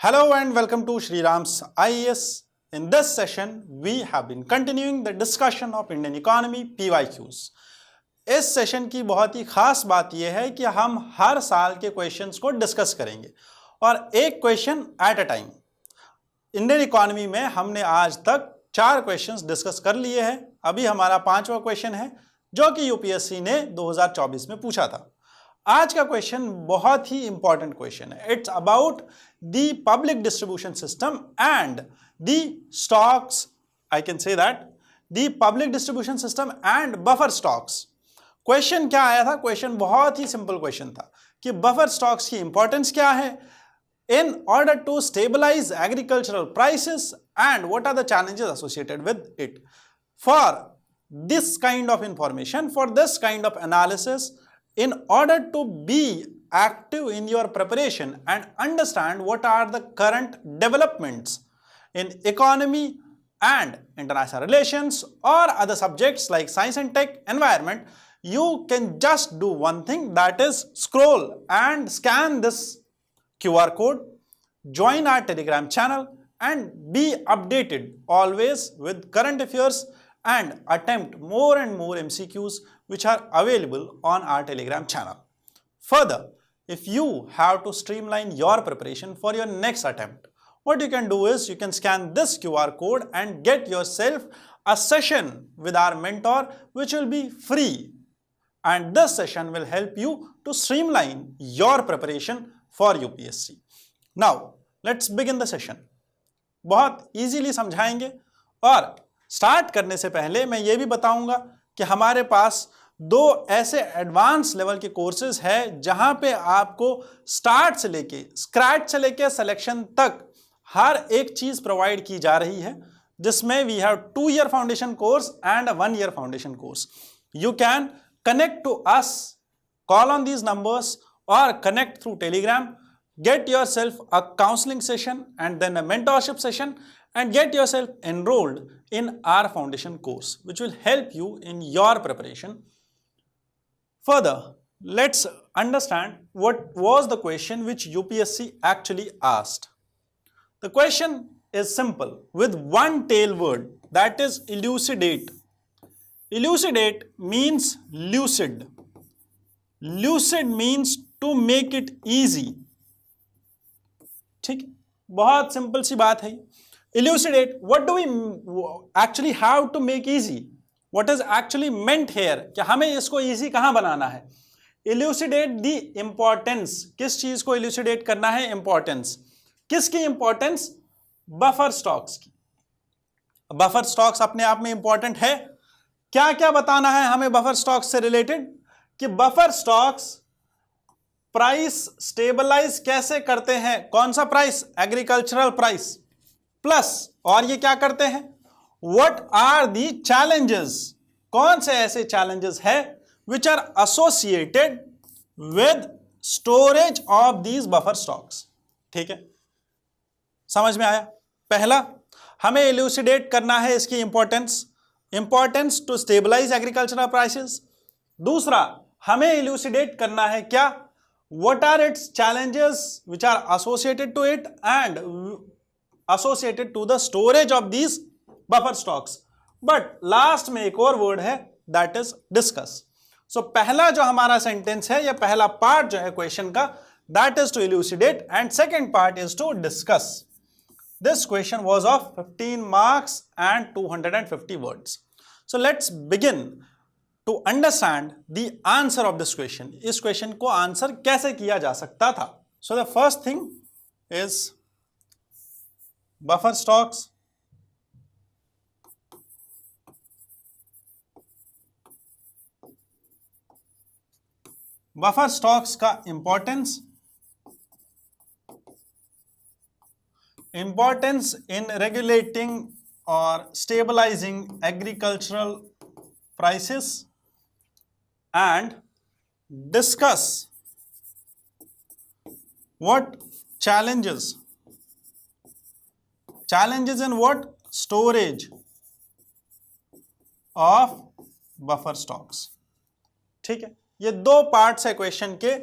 Hello and welcome to Shriram's IAS. In this session, we have been continuing the discussion of Indian economy PYQs. इस session की बहुत ही खास बात यह है कि हम हर साल के क्वेश्चंस को डिस्कस करेंगे और एक question at a time. Indian economy में हमने आज तक 4 क्वेश्चंस डिस्कस कर लिए हैं। अभी हमारा 5वां क्वेश्चन है जो कि यूपीएससी ने 2024 में पूछा था। आज का क्वेश्चन बहुत ही इंपॉर्टेंट क्वेश्चन है। It's about the public distribution system and the stocks, I can say that the public distribution system and buffer stocks. Question क्या आया था? क्वेश्चन बहुत ही सिंपल क्वेश्चन था कि बफर स्टॉक्स की इंपॉर्टेंस क्या है in order to stabilize agricultural prices and what are the challenges associated with it. For this kind of information, for this kind of analysis, in order to be active in your preparation and understand what are the current developments in economy and international relations or other subjects like science and tech, environment, you can just do one thing, that is scroll and scan this QR code, join our Telegram channel and be updated always with current affairs and attempt more and more MCQs which are available on our Telegram channel. Further, if you have to streamline your preparation for your next attempt, what you can do is you can scan this QR code and get yourself a session with our mentor which will be free, and this session will help you to streamline your preparation for UPSC. Now, let's begin the session. बहुत easily समझाएंगे और start करने से पहले मैं ये भी बताऊंगा कि हमारे पास 2 ऐसे एडवांस लेवल के कोर्सेज हैं जहां पे आपको स्टार्ट से लेके स्क्रैच से लेके सिलेक्शन तक हर एक चीज प्रोवाइड की जा रही है, जिसमें we have 2 year foundation course and 1 year foundation course. You can connect to us, call on these numbers or connect through Telegram, get yourself a counseling session and then a mentorship session and get yourself enrolled in our foundation course which will help you in your preparation. Further, let's understand what was the question which UPSC actually asked. The question is simple with one tail word, that is elucidate. Elucidate means lucid. Lucid means to make it easy. ठीक, बहुत simple सी बात है. Elucidate, what do we actually have to make easy? What is actually meant here? कि हमें इसको easy कहाँ बनाना है? Elucidate the importance. किस चीज को elucidate करना है? Importance. किसकी importance? Buffer stocks की. Buffer stocks अपने आप में important है. क्या क्या बताना है हमें बफर स्टॉक्स से रिलेटेड? कि बफर स्टॉक्स प्राइस स्टेबलाइज कैसे करते हैं. कौन सा प्राइस? Agricultural price. प्लस और ये क्या करते हैं? What are the challenges. कौन से ऐसे चैलेंजेस है which are associated with storage of these buffer stocks. ठीक है, समझ में आया? पहला, हमें इल्यूसिडेट करना है इसकी importance to stabilise agricultural prices. दूसरा, हमें इल्यूसिडेट करना है क्या? What are its challenges which are associated to it and associated to the storage of these buffer stocks. But last में एक और वर्ड है, दैट इज डिस्कस. सो पहला जो हमारा सेंटेंस है या पहला पार्ट जो है क्वेश्चन का, that is to elucidate and second part is to discuss. This question was of 15 marks and 250 words. So let's begin to understand the answer of this question. इस question को answer कैसे किया जा सकता था? So the first thing is buffer stocks. Buffer stocks का importance in regulating or stabilizing agricultural prices and discuss what challenges in what storage of buffer stocks. ठीक है, ये 2 पार्ट्स है क्वेश्चन के.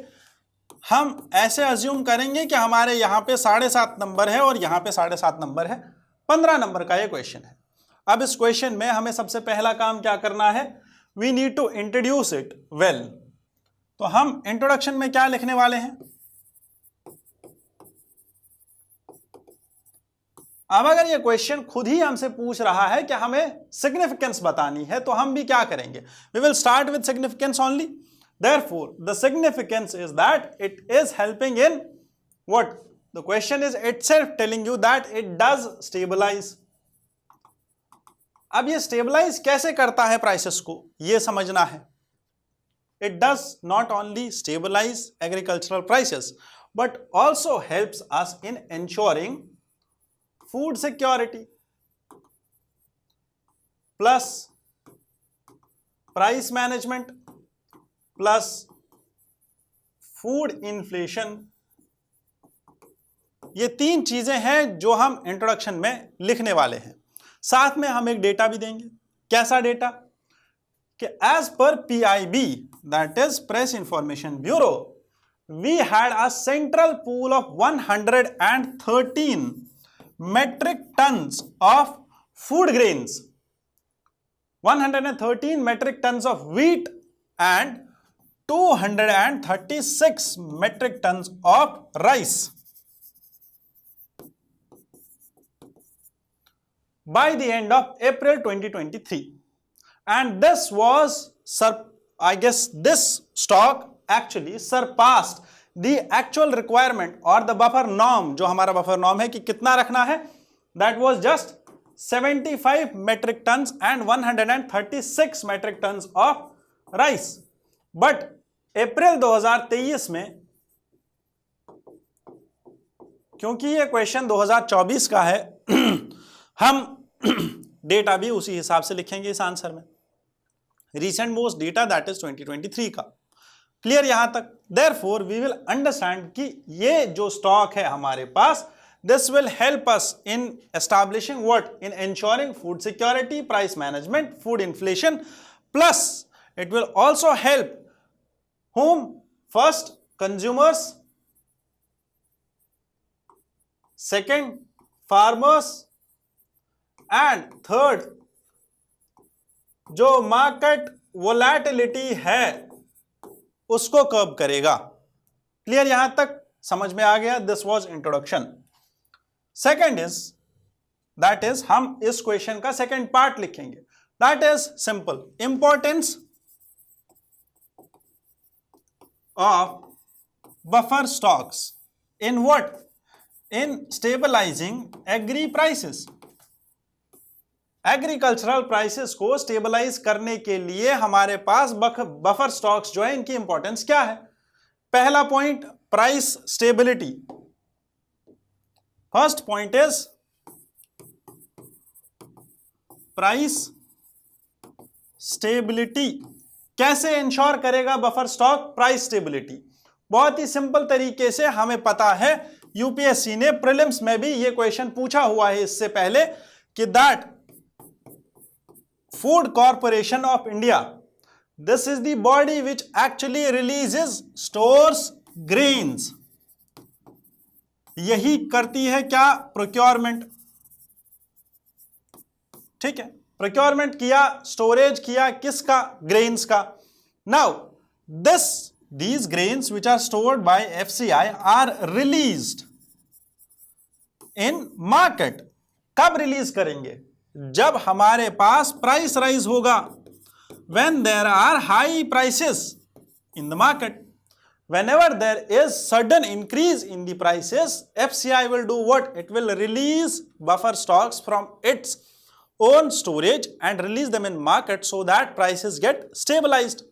हम ऐसे अज्यूम करेंगे कि हमारे यहाँ पे 7.5 नंबर है और यहाँ पे 7.5 नंबर है, 15 नंबर का ये क्वेश्चन है। अब इस क्वेश्चन में हमें सबसे पहला काम क्या करना है, we need to introduce it well. तो हम इंट्रोडक्शन में क्या लिखने वाले हैं, अब अगर ये क्वेश्चन खुद ही हमसे पूछ रहा है कि हमें सिग्निफिकेंस बतानी है, तो हम भी क्या करेंगे, we will start with significance only. Therefore, the significance is that it is helping in what? The question is itself telling you that it does stabilize. अब ये stabilize कैसे करता है prices को, ये समझना है। It does not only stabilize agricultural prices, but also helps us in ensuring food security plus price management plus food inflation. ये 3 चीजें हैं जो हम इंट्रोडक्शन में लिखने वाले हैं। साथ में हम एक डेटा भी देंगे। कैसा डेटा, कि एज पर PIB, that is Press Information Bureau, we had a central pool of 113 metric tons of food grains, 113 metric tons of wheat and 236 metric tons of rice by the end of April 2023. And this was, I guess this stock actually surpassed the actual requirement or the buffer norm, जो हमारा buffer norm है कि कितना रखना है, that was just 75 metric tons and 136 metric tons of राइस। But April 2023 में, क्योंकि ये क्वेश्चन 2024 का है, हम डेटा भी उसी हिसाब से लिखेंगे इस आंसर में। Recent most data that is 2023 का। क्लियर यहां तक? देयरफॉर वी विल अंडरस्टैंड कि ये जो स्टॉक है हमारे पास, this will help us in establishing what, in ensuring food security, price management, food inflation, plus it will also help whom? First, consumers, second, farmers, and third, जो market volatility है उसको कर्ब करेगा। क्लियर यहां तक समझ में आ गया? This was introduction. Second is, that is हम इस क्वेश्चन का सेकेंड पार्ट लिखेंगे, that is simple, importance of buffer stocks in what? In stabilizing agri prices. Agricultural prices को स्टेबलाइज करने के लिए हमारे पास बफर स्टॉक्स जो है, इनकी इंपॉर्टेंस क्या है? पहला point, price stability. First point is price stability. कैसे इंश्योर करेगा बफर स्टॉक प्राइस स्टेबिलिटी? बहुत ही सिंपल तरीके से, हमें पता है यूपीएससी ने प्रीलिम्स में भी ये क्वेश्चन पूछा हुआ है इससे पहले कि that food Corporation of India, this is the body which actually releases stores grains. यही करती है क्या? प्रोक्योरमेंट। ठीक है, प्रोक्योरमेंट किया, स्टोरेज किया, किसका? ग्रेन्स का। Now these grains which are stored by FCI are released in market. कब रिलीज करेंगे? जब हमारे पास प्राइस राइज होगा, when there are high prices in the market. Whenever there is sudden increase in the prices, FCI will do what? It will release buffer stocks from its own storage and release them in market so that prices get stabilized.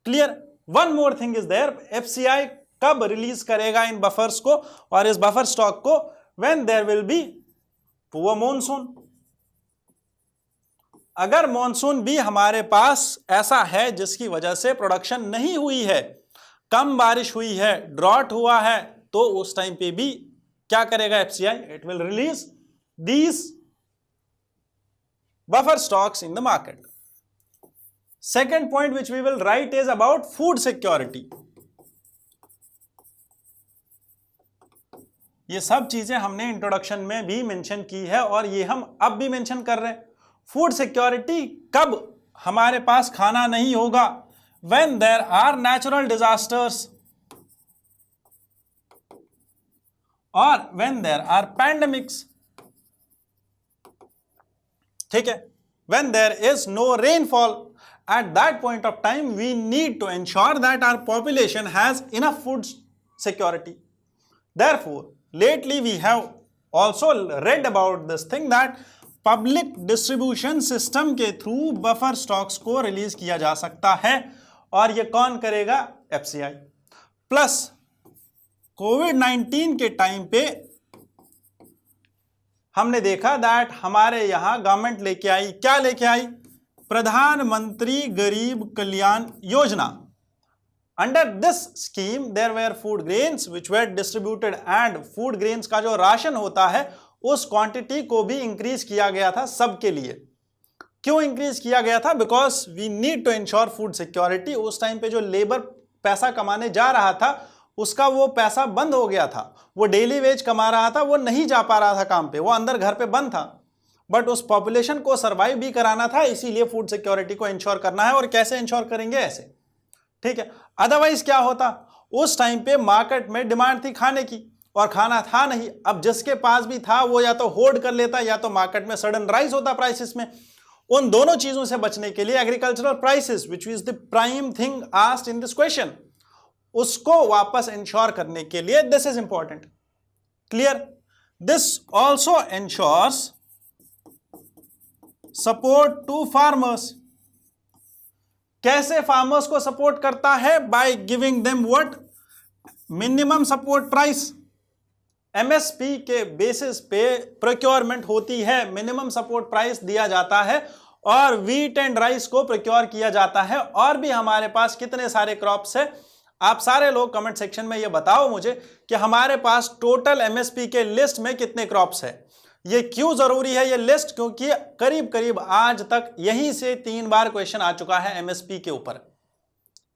Clear? One more thing is there, FCI कब release करेगा इन buffers को और इस buffer stock को? When there will be poor monsoon. अगर monsoon भी हमारे पास ऐसा है जिसकी वजह से प्रोडक्शन नहीं हुई है, कम बारिश हुई है, ड्रॉट हुआ है, तो उस टाइम पे भी क्या करेगा FCI? It will release these buffer stocks in the market. Second point which we will write is about food security. ये सब चीजें हमने इंट्रोडक्शन में भी मेंशन की है और ये हम अब भी मेंशन कर रहे हैं। फूड सिक्योरिटी कब हमारे पास खाना नहीं होगा? When there are natural disasters और व्हेन देयर आर पैंडेमिक्स। ठीक है, when there is no rainfall, at that point of time we need to ensure that our population has enough food security. Therefore, lately we have also read about this thing that public distribution system के through buffer stocks को release किया जा सकता है और ये कौन करेगा? FCI। प्लस कोविड-19 के टाइम पे हमने देखा दैट हमारे यहां गवर्नमेंट लेके आई, क्या लेके आई? प्रधानमंत्री Garib Kalyan Yojana. Under this scheme there were food grains which were distributed and food grains का जो राशन होता है उस क्वांटिटी को भी इंक्रीज किया गया था सबके लिए। क्यों इंक्रीज किया गया था? Because we need to ensure food security. उस टाइम पे जो लेबर पैसा कमाने जा रहा था उसका वो पैसा बंद हो गया था, वो डेली वेज कमा रहा था, वो नहीं जा पा रहा था काम पे, वो अंदर घर पे बंद था। बट उस पॉपुलेशन को सर्वाइव भी कराना था, इसीलिए फूड सिक्योरिटी को इंश्योर करना है। और कैसे इंश्योर करेंगे? ऐसे। ठीक है, अदरवाइज क्या होता? उस टाइम पे मार्केट में डिमांड थी खाने की और खाना था नहीं। अब जिसके पास भी था वो या तो होल्ड कर लेता या तो मार्केट में सडन राइज होता प्राइसेस में। उन दोनों चीजों से बचने के लिए agricultural prices which is the prime thing asked in this question, उसको वापस इंश्योर करने के लिए this is important. Clear? This also ensures support to farmers. कैसे फार्मर्स को सपोर्ट करता है? By giving them what? Minimum support price. MSP के बेसिस पे प्रोक्योरमेंट होती है, मिनिमम सपोर्ट प्राइस दिया जाता है और व्हीट एंड राइस को प्रोक्योर किया जाता है। और भी हमारे पास कितने सारे क्रॉप्स है, आप सारे लोग कमेंट सेक्शन में ये बताओ मुझे कि हमारे पास टोटल एमएसपी के लिस्ट में कितने क्रॉप्स है। ये क्यों जरूरी है ये लिस्ट? क्योंकि करीब करीब आज तक यहीं से 3 बार क्वेश्चन आ चुका है एमएसपी के ऊपर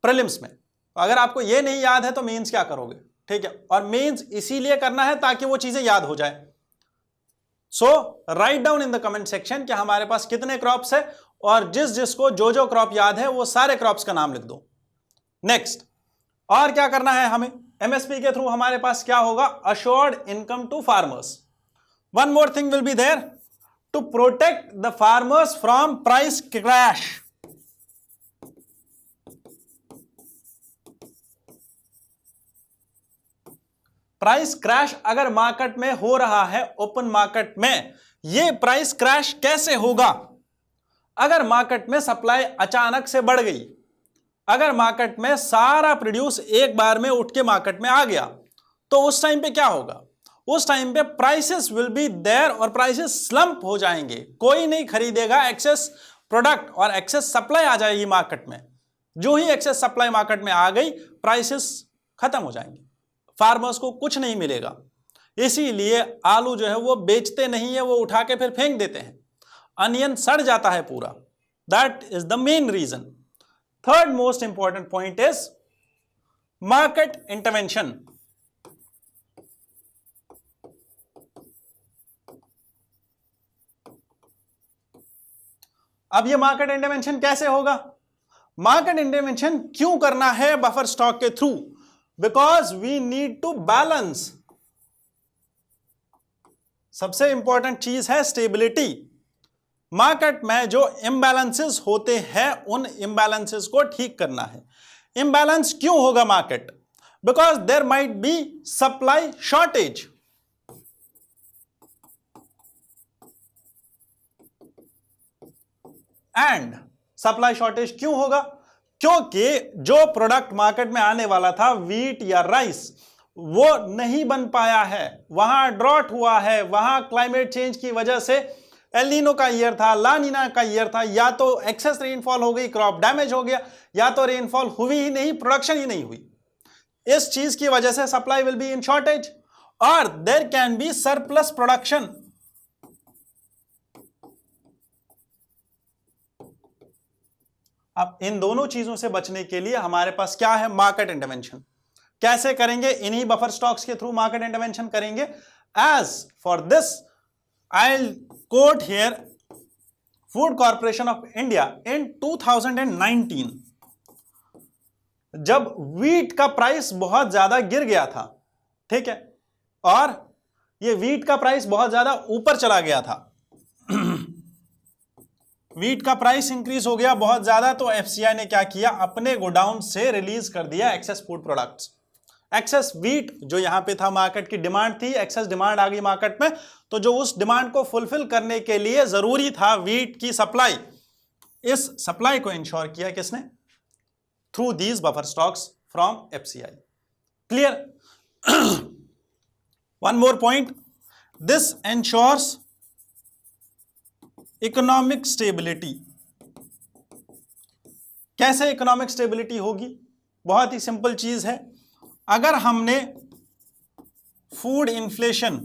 प्रीलिम्स में। अगर आपको ये नहीं याद है तो मेंस क्या करोगे? ठीक है, और मेंस इसीलिए करना है ताकि वो चीजें याद हो जाए। So write down in the comment section कि हमारे पास कितने क्रॉप्स है और जिस जिसको जो जो क्रॉप याद है वो सारे क्रॉप्स का नाम लिख दो। नेक्स्ट, और क्या करना है हमें? एमएसपी के थ्रू हमारे पास क्या होगा? Assured income to farmers. One more thing will be there to protect the farmers from price crash. Price crash अगर मार्केट में हो रहा है, ओपन मार्केट में, ये प्राइस क्रैश कैसे होगा? अगर मार्केट में सप्लाई अचानक से बढ़ गई, अगर मार्केट में सारा प्रोड्यूस एक बार में उठ के मार्केट में आ गया, तो उस टाइम पे क्या होगा? उस टाइम पे प्राइसेस विल बी देयर और प्राइसेस स्लंप हो जाएंगे, कोई नहीं खरीदेगा, एक्सेस प्रोडक्ट और एक्सेस सप्लाई आ जाएगी मार्केट में। जो ही एक्सेस सप्लाई मार्केट में आ गई, प्राइसेस खत्म हो जाएंगे, फार्मर्स को कुछ नहीं मिलेगा। इसीलिए आलू जो है वो बेचते नहीं है, वो उठा के फिर फेंक देते हैं, अनियन सड़ जाता है पूरा। That is the main reason. Third most important point is market intervention. अब ये मार्केट इंटरवेंशन कैसे होगा? मार्केट इंटरवेंशन क्यों करना है बफर स्टॉक के through? Because we need to balance. सबसे इंपॉर्टेंट चीज है स्टेबिलिटी। मार्केट में जो इम्बैलेंसेस होते हैं उन इम्बैलेंसेस को ठीक करना है। इम्बैलेंस क्यों होगा market? Because there might be supply shortage. And supply shortage क्यों होगा? क्योंकि जो प्रोडक्ट मार्केट में आने वाला था, व्हीट या राइस, वो नहीं बन पाया है, वहां ड्रॉट हुआ है, वहां क्लाइमेट चेंज की वजह से एल नीनो का ईयर था, ला नीना का ईयर था, या तो एक्सेस रेनफॉल हो गई, क्रॉप डैमेज हो गया, या तो रेनफॉल हुई ही नहीं, प्रोडक्शन ही नहीं हुई। इस चीज की वजह से supply will be in shortage और there can be surplus production. अब इन दोनों चीजों से बचने के लिए हमारे पास क्या है? Market intervention. कैसे करेंगे? इन्हीं बफर स्टॉक्स के थ्रू मार्केट इंटरवेंशन करेंगे। As for this I will quote here Food Corporation of India in 2019, जब वीट का प्राइस बहुत ज्यादा गिर गया था, ठीक है, और ये वीट का प्राइस बहुत ज्यादा ऊपर चला गया था वीट का प्राइस इंक्रीज हो गया बहुत ज्यादा, तो एफसीआई ने क्या किया? अपने गोडाउन से रिलीज कर दिया excess food products. Excess wheat जो यहां पे था, मार्केट की डिमांड थी, एक्सेस डिमांड आ गई मार्केट में, तो जो उस डिमांड को फुलफिल करने के लिए जरूरी था वीट की सप्लाई, इस सप्लाई को इंश्योर किया किसने? Through these buffer stocks from FCI. Clear? One more point, this ensures economic stability. कैसे इकोनॉमिक स्टेबिलिटी होगी? बहुत ही सिंपल चीज है। अगर हमने फूड इन्फ्लेशन,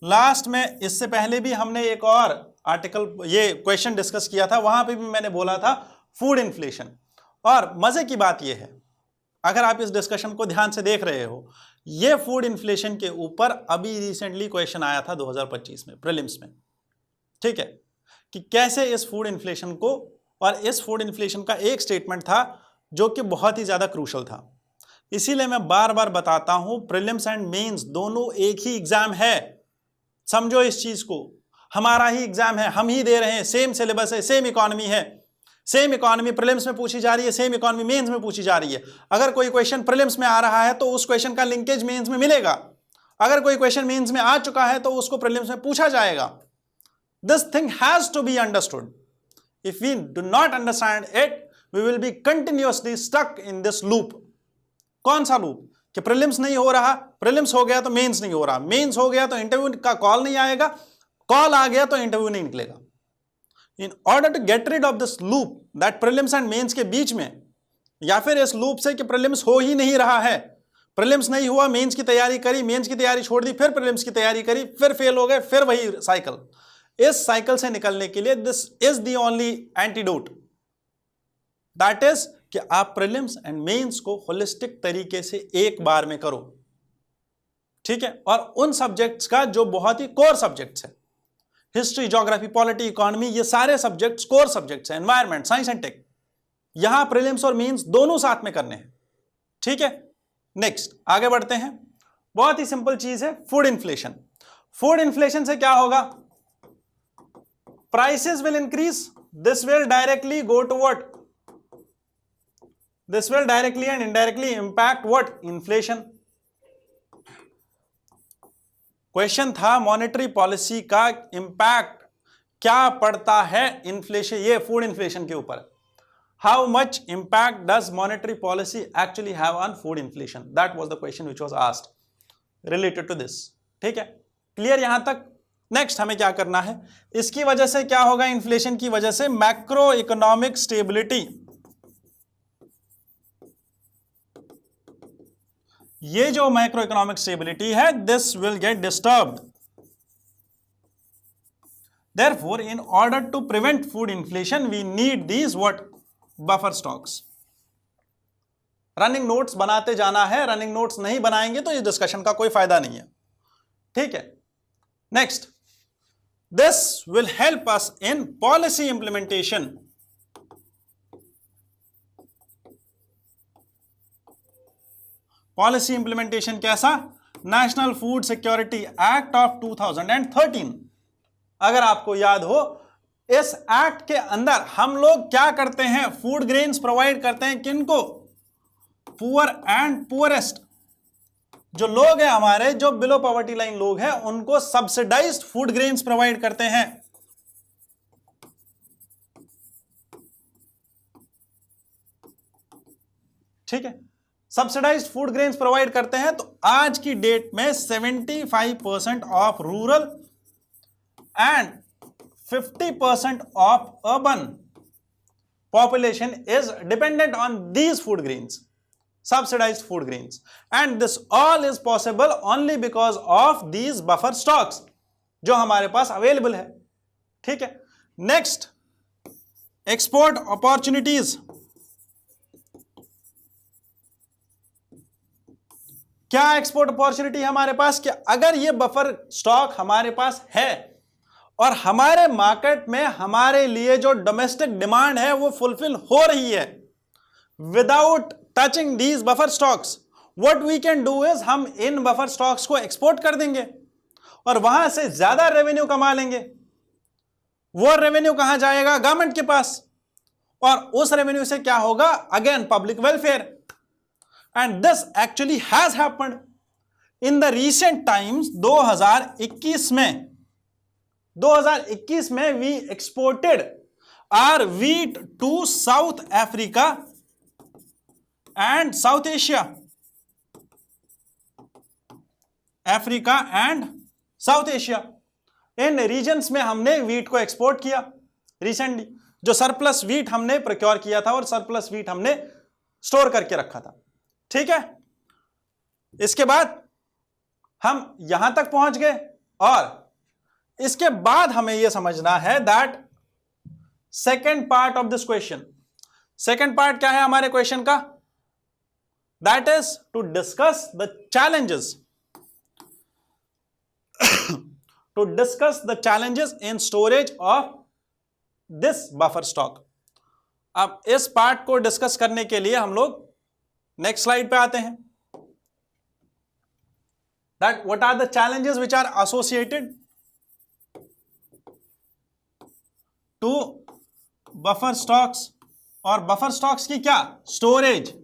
लास्ट में इससे पहले भी हमने एक और आर्टिकल, ये क्वेश्चन डिस्कस किया था, वहां पे भी मैंने बोला था फूड इन्फ्लेशन। और मजे की बात यह है, अगर आप इस डिस्कशन को ध्यान से देख रहे हो, ये फूड इन्फ्लेशन के ऊपर अभी रिसेंटली क्वेश्चन आया था 2025 में प्रीलिम्स में, ठीक है, कि कैसे इस फूड इन्फ्लेशन को, और इस फूड इन्फ्लेशन का एक स्टेटमेंट था जो कि बहुत ही ज्यादा क्रूशल था। इसीलिए मैं बार बार बताता हूं, प्रीलिम्स एंड मेंस दोनों एक ही एग्जाम है, समझो इस चीज को, हमारा ही एग्जाम है, हम ही दे रहे हैं, सेम सिलेबस है, सेम इकोनॉमी है, सेम इकोनॉमी प्रीलिम्स में पूछी जा रही है, सेम इकोनॉमी मेंस में पूछी जा रही है। अगर कोई क्वेश्चन प्रीलिम्स में आ रहा है तो उस क्वेश्चन का लिंकेज मेंस में मिलेगा, अगर कोई क्वेश्चन मेंस में आ चुका है तो उसको प्रीलिम्स में पूछा जाएगा। This thing has to be understood. If we do not understand it, we will be continuously stuck in this loop. कौन सा लूप? कि प्रीलिम्स नहीं हो रहा, प्रीलिम्स हो गया तो मेंस नहीं हो रहा, मेंस हो गया तो इंटरव्यू का कॉल नहीं आएगा, कॉल आ गया तो इंटरव्यू नहीं निकलेगा। In order to get rid of this loop, that prelims and mains के बीच में, या फिर इस लूप से कि प्रीलिम्स हो ही नहीं रहा है, प्रीलिम्स नहीं हुआ, मेंस की तैयारी करी, मेंस की तैयारी छोड़ दी, फिर प्रीलिम्स की तैयारी करी, फिर फेल हो गए, फिर वही साइकिल। इस साइकिल से निकलने के लिए this is the only antidote, that is कि आप प्रीलिम्स एंड मेंस को होलिस्टिक तरीके से एक बार में करो, ठीक है, और उन सब्जेक्ट्स का जो बहुत ही कोर सब्जेक्ट्स है, हिस्ट्री, ज्योग्राफी, पॉलिटी, इकोनॉमी, ये सारे सब्जेक्ट्स कोर सब्जेक्ट्स हैं, एनवायरमेंट, साइंस एंड टेक, यहां प्रीलिम्स और मेंस दोनों साथ में करने हैं, ठीक है। नेक्स्ट आगे बढ़ते हैं, बहुत ही सिंपल चीज है, फूड इन्फ्लेशन। फूड इन्फ्लेशन से क्या होगा? Prices will increase. This will directly go to what? This will directly and indirectly impact what? Inflation. Question था मॉनेटरी पॉलिसी का इंपैक्ट क्या पड़ता है इन्फ्लेशन, ये फूड इन्फ्लेशन के ऊपर। How much impact does monetary policy actually have on food inflation? That was the question which was asked related to this, ठीक है, क्लियर यहां तक? नेक्स्ट हमें क्या करना है, इसकी वजह से क्या होगा? इन्फ्लेशन की वजह से मैक्रो इकोनॉमिक स्टेबिलिटी, ये जो मैक्रो इकोनॉमिक स्टेबिलिटी है, this will get disturbed. Therefore in order to prevent food inflation we need these what? Buffer stocks. Running notes बनाते जाना है, रनिंग नोट्स नहीं बनाएंगे तो इस डिस्कशन का कोई फायदा नहीं है, ठीक है। Next, this will help us in policy implementation. Policy implementation कैसा? National food security act of 2013। अगर आपको याद हो, इस एक्ट के अंदर हम लोग क्या करते हैं? फूड ग्रेन्स प्रोवाइड करते हैं किनको? पुअर एंड पुअरेस्ट जो लोग हैं हमारे, जो बिलो पॉवर्टी लाइन लोग हैं, उनको सब्सिडाइज्ड फूड ग्रेन्स प्रोवाइड करते हैं। ठीक है, सब्सिडाइज्ड फूड ग्रेन्स प्रोवाइड करते हैं। तो आज की डेट में 75% of rural and 50% of urban population is dependent on these food grains, subsidized food grains, and this all is possible only because of these buffer stocks जो हमारे पास available है। ठीक है, नेक्स्ट, एक्सपोर्ट अपॉर्चुनिटीज। क्या export opportunity हमारे पास कि अगर ये बफर स्टॉक हमारे पास है और हमारे मार्केट में हमारे लिए जो डोमेस्टिक डिमांड है वो फुलफिल हो रही है without touching these buffer stocks, what we can do is हम इन बफर स्टॉक्स को एक्सपोर्ट कर देंगे और वहां से ज्यादा रेवेन्यू कमा लेंगे। वो रेवेन्यू कहां जाएगा? गवर्नमेंट के पास, और उस रेवेन्यू से क्या होगा? Again public welfare. And this actually has happened in the recent times. 2021 में we exported our wheat to South Africa and South Asia, Africa and South Asia. इन रीजन्स में हमने वीट को एक्सपोर्ट किया रिसेंटली। जो सरप्लस वीट हमने procure किया था और सरप्लस वीट हमने स्टोर करके रखा था, ठीक है। इसके बाद हम यहां तक पहुंच गए और इसके बाद हमें यह समझना है that second part of this question, second part क्या है हमारे क्वेश्चन का? That is to discuss the challenges to discuss the challenges in storage of this buffer stock। अब इस पार्ट को डिस्कस करने के लिए हम लोग नेक्स्ट स्लाइड पे आते हैं। That what are the challenges which are associated to buffer stocks, और बफर स्टॉक्स की क्या स्टोरेज,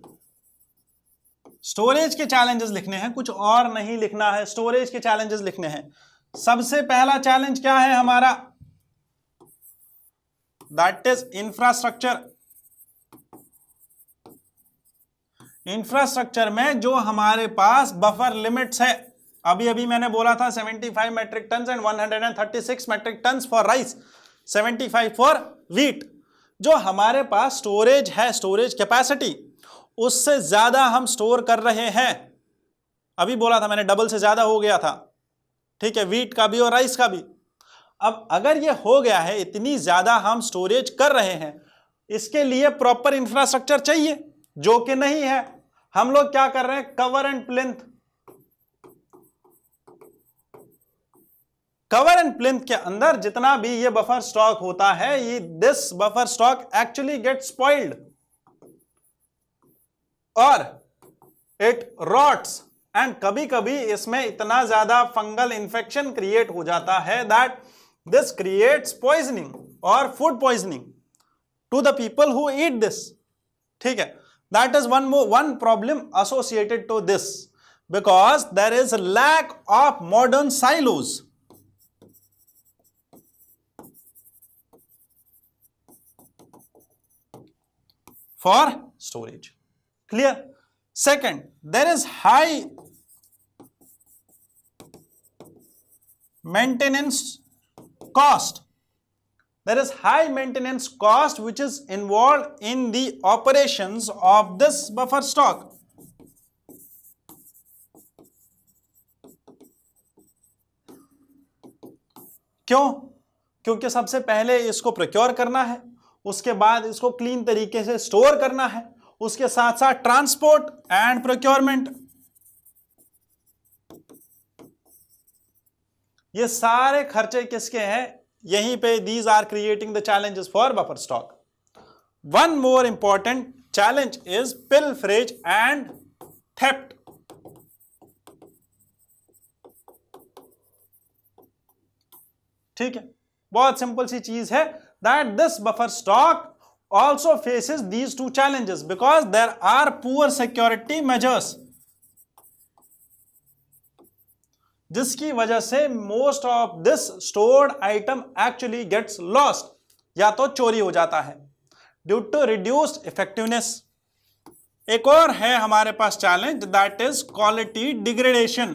स्टोरेज के चैलेंजेस लिखने हैं, कुछ और नहीं लिखना है, स्टोरेज के चैलेंजेस लिखने हैं। सबसे पहला चैलेंज क्या है हमारा? That is infrastructure. इंफ्रास्ट्रक्चर में जो हमारे पास बफर लिमिट्स है, अभी अभी मैंने बोला था 75 metric ton and 136 metric ton for rice, 75 for wheat. जो हमारे पास स्टोरेज है, स्टोरेज कैपेसिटी, उससे ज्यादा हम स्टोर कर रहे हैं। अभी बोला था मैंने डबल से ज्यादा हो गया था, ठीक है, व्हीट का भी और राइस का भी। अब अगर ये हो गया है, इतनी ज्यादा हम स्टोरेज कर रहे हैं, इसके लिए प्रॉपर इंफ्रास्ट्रक्चर चाहिए जो कि नहीं है। हम लोग क्या कर रहे हैं? Cover and plinth. Cover and plinth के अंदर जितना भी ये बफर स्टॉक होता है, ये this buffer stock actually get spoiled और इट रॉट्स, एंड कभी कभी इसमें इतना ज्यादा फंगल इंफेक्शन क्रिएट हो जाता है दैट दिस क्रिएट्स पॉइजनिंग और food poisoning to the people who eat this, ठीक है। That is one problem associated to this, because there is lack of modern silos. For storage, clear? Second, there is high maintenance cost. There is high maintenance cost which is involved in the operations of this buffer stock. क्यों? क्योंकि सबसे पहले इसको procure करना है, उसके बाद इसको क्लीन तरीके से स्टोर करना है, उसके साथ साथ ट्रांसपोर्ट एंड प्रोक्योरमेंट, ये सारे खर्चे किसके हैं? यहीं पे these are creating the challenges for buffer stock. One more important challenge is pilferage and theft. ठीक है, बहुत सिंपल सी चीज है that this buffer stock also faces these two challenges because there are poor security measures, जिसकी वजह से most of this stored item actually gets lost, या तो चोरी हो जाता है due to reduced effectiveness। एक और है हमारे पास challenge, that is quality degradation।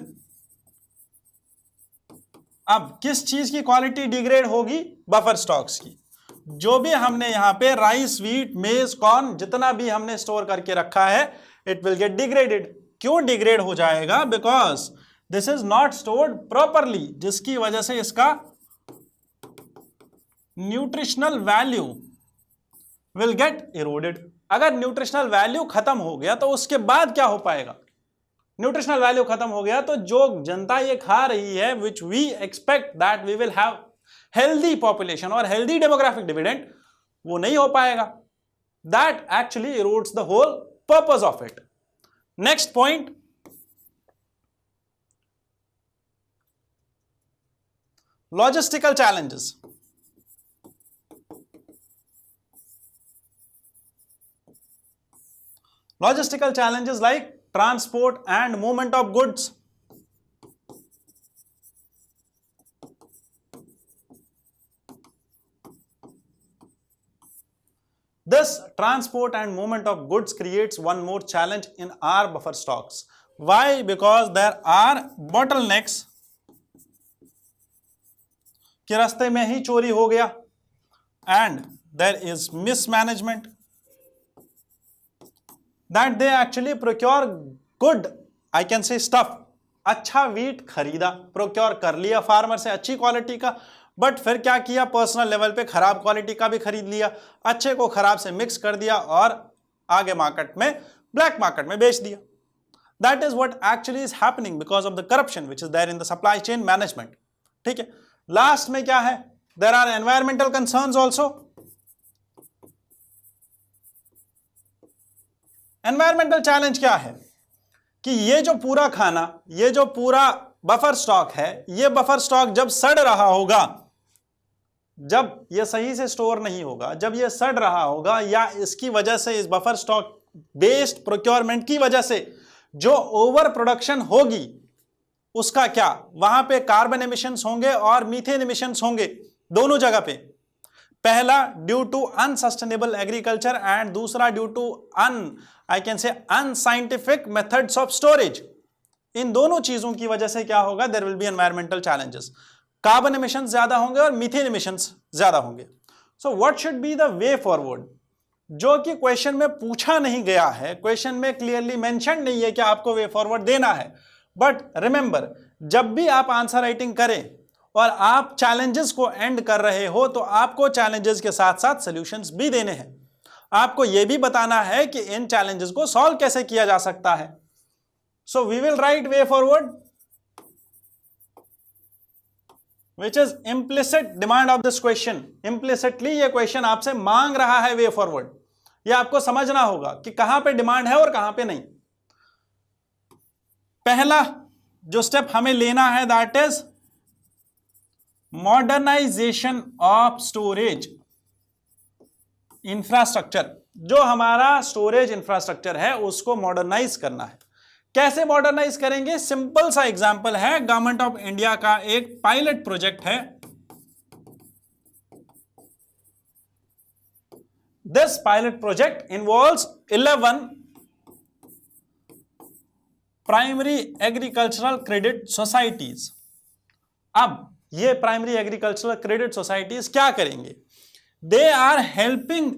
अब किस चीज की क्वालिटी डिग्रेड होगी? बफर स्टॉक्स की। जो भी हमने यहां पे राइस, व्हीट, मेज, कॉर्न, जितना भी हमने स्टोर करके रखा है, इट विल गेट डिग्रेडेड। क्यों डिग्रेड हो जाएगा? Because this is not stored properly, जिसकी वजह से इसका nutritional value will get eroded. अगर न्यूट्रिशनल वैल्यू खत्म हो गया तो उसके बाद क्या हो पाएगा? न्यूट्रिशनल वैल्यू खत्म हो गया तो जो जनता ये खा रही है, which we expect that we will have healthy population और हेल्दी डेमोग्राफिक डिविडेंड, वो नहीं हो पाएगा. That actually erodes the whole purpose of it. Next point, logistical challenges. Logistical challenges like transport and movement of goods. This transport and movement of goods creates one more challenge in our buffer stocks. Why? Because there are bottlenecks कि रास्ते में ही चोरी हो गया, and there is mismanagement that they actually procure good, I can say stuff. अच्छा wheat खरीदा, procure कर लिया फार्मर से अच्छी क्वालिटी का, बट फिर क्या किया, पर्सनल लेवल पे खराब क्वालिटी का भी खरीद लिया, अच्छे को खराब से मिक्स कर दिया और आगे मार्केट में, ब्लैक मार्केट में बेच दिया. That is what actually is happening because of the corruption which is there in the supply chain management. ठीक है. लास्ट में क्या है, there are environmental concerns also. Environmental challenge क्या है कि ये जो पूरा खाना, ये जो पूरा बफर स्टॉक है, ये बफर स्टॉक जब सड़ रहा होगा, जब ये सही से स्टोर नहीं होगा, जब ये सड़ रहा होगा, या इसकी वजह से, इस बफर स्टॉक बेस्ड प्रोक्योरमेंट की वजह से जो ओवर प्रोडक्शन होगी, उसका क्या, वहां पे कार्बन एमिशंस होंगे और मीथेन एमिशंस होंगे दोनों जगह पे. पहला due to unsustainable agriculture and दूसरा due to I can say unscientific methods of storage. इन दोनों चीजों की वजह से क्या होगा, there will be environmental challenges. Carbon emissions ज्यादा होंगे और मीथेन एमिशंस ज्यादा होंगे. So what should be the way forward, जो कि क्वेश्चन में पूछा नहीं गया है, क्वेश्चन में क्लियरली मेंशन नहीं है कि आपको वे फॉरवर्ड देना है. बट रिमेंबर, जब भी आप आंसर राइटिंग करें और आप चैलेंजेस को एंड कर रहे हो, तो आपको चैलेंजेस के साथ साथ सॉल्यूशंस भी देने हैं. आपको यह भी बताना है कि इन चैलेंजेस को सॉल्व कैसे किया जा सकता है. So we will write way forward which is implicit demand of this question. Implicitly ये क्वेश्चन आपसे मांग रहा है वे फॉरवर्ड. यह आपको समझना होगा कि कहां पे डिमांड है और कहां पे नहीं. पहला जो स्टेप हमें लेना है, that is modernisation of storage infrastructure. जो हमारा स्टोरेज इंफ्रास्ट्रक्चर है उसको मॉडर्नाइज करना है. कैसे मॉडर्नाइज करेंगे, सिंपल सा एग्जांपल है. गवर्नमेंट ऑफ इंडिया का एक पायलट प्रोजेक्ट है. This pilot project involves 11 primary agricultural credit societies. अब ये प्राइमरी एग्रीकल्चरल क्रेडिट सोसाइटीज क्या करेंगे, they are helping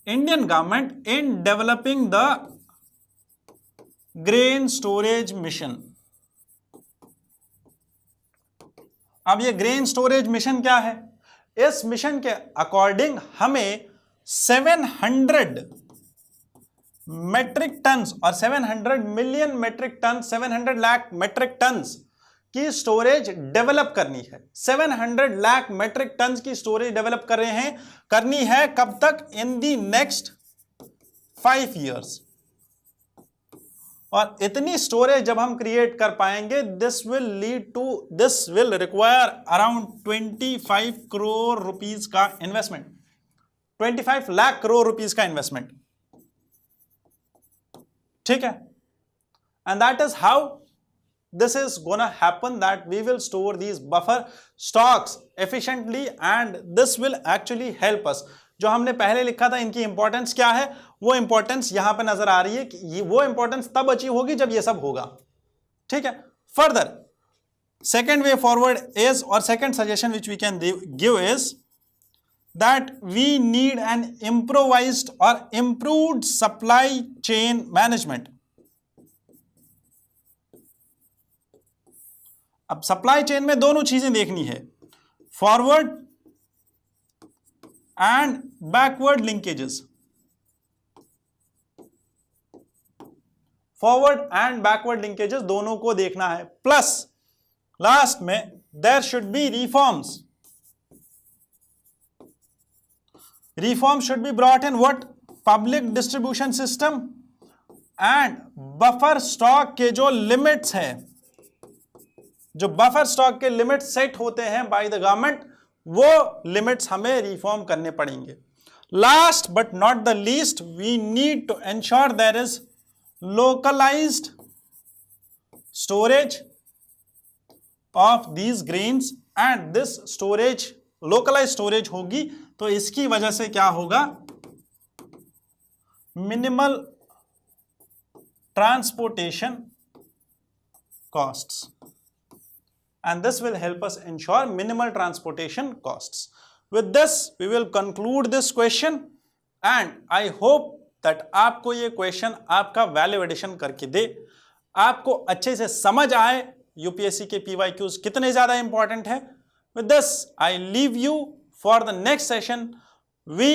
Indian government in developing the grain storage mission. अब ये ग्रेन स्टोरेज मिशन क्या है, इस मिशन के अकॉर्डिंग हमें 700 मेट्रिक टन्स और 700 million metric ton, 700 lakh metric tons की स्टोरेज डेवलप करनी है. 700 लाख मेट्रिक टन्स की स्टोरेज डेवलप कर रहे हैं, करनी है कब तक, इन दी नेक्स्ट 5 years. और इतनी स्टोरेज जब हम क्रिएट कर पाएंगे, this will require around 25 crore rupees का इन्वेस्टमेंट, 25 लाख करोड़ रुपीस का इन्वेस्टमेंट. ठीक है. And that is how this is gonna happen, that we will store these buffer stocks efficiently and this will actually help us. जो हमने पहले लिखा था इनकी इंपॉर्टेंस क्या है, वो इंपॉर्टेंस यहां पे नजर आ रही है कि वो इंपॉर्टेंस तब अचीव होगी जब ये सब होगा. ठीक है. Further second way forward is, और second suggestion which we can give is that we need an improvised और इम्प्रूव्ड सप्लाई चेन मैनेजमेंट. अब सप्लाई चेन में दोनों चीजें देखनी है, forward and backward linkages. Forward and backward linkages दोनों को देखना है, प्लस लास्ट में there should be reforms. Reform should be brought in what? Public distribution system and buffer stock के जो limits है, जो buffer stock के limits set होते हैं by the government, वो limits हमें reform करने पड़ेंगे. Last but not the least, we need to ensure there is localized storage of these grains and this storage, localized storage होगी तो इसकी वजह से क्या होगा? Minimal transportation costs, and this will help us ensure minimal transportation costs. With this we will conclude this question and I hope that आपको ये question आपका value addition करके दे, आपको अच्छे से समझ आए यूपीएससी के PYQs कितने ज़्यादा important है. With this I leave you for the next session. We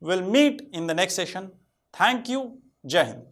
will meet in the next session. Thank you. Jai Hind.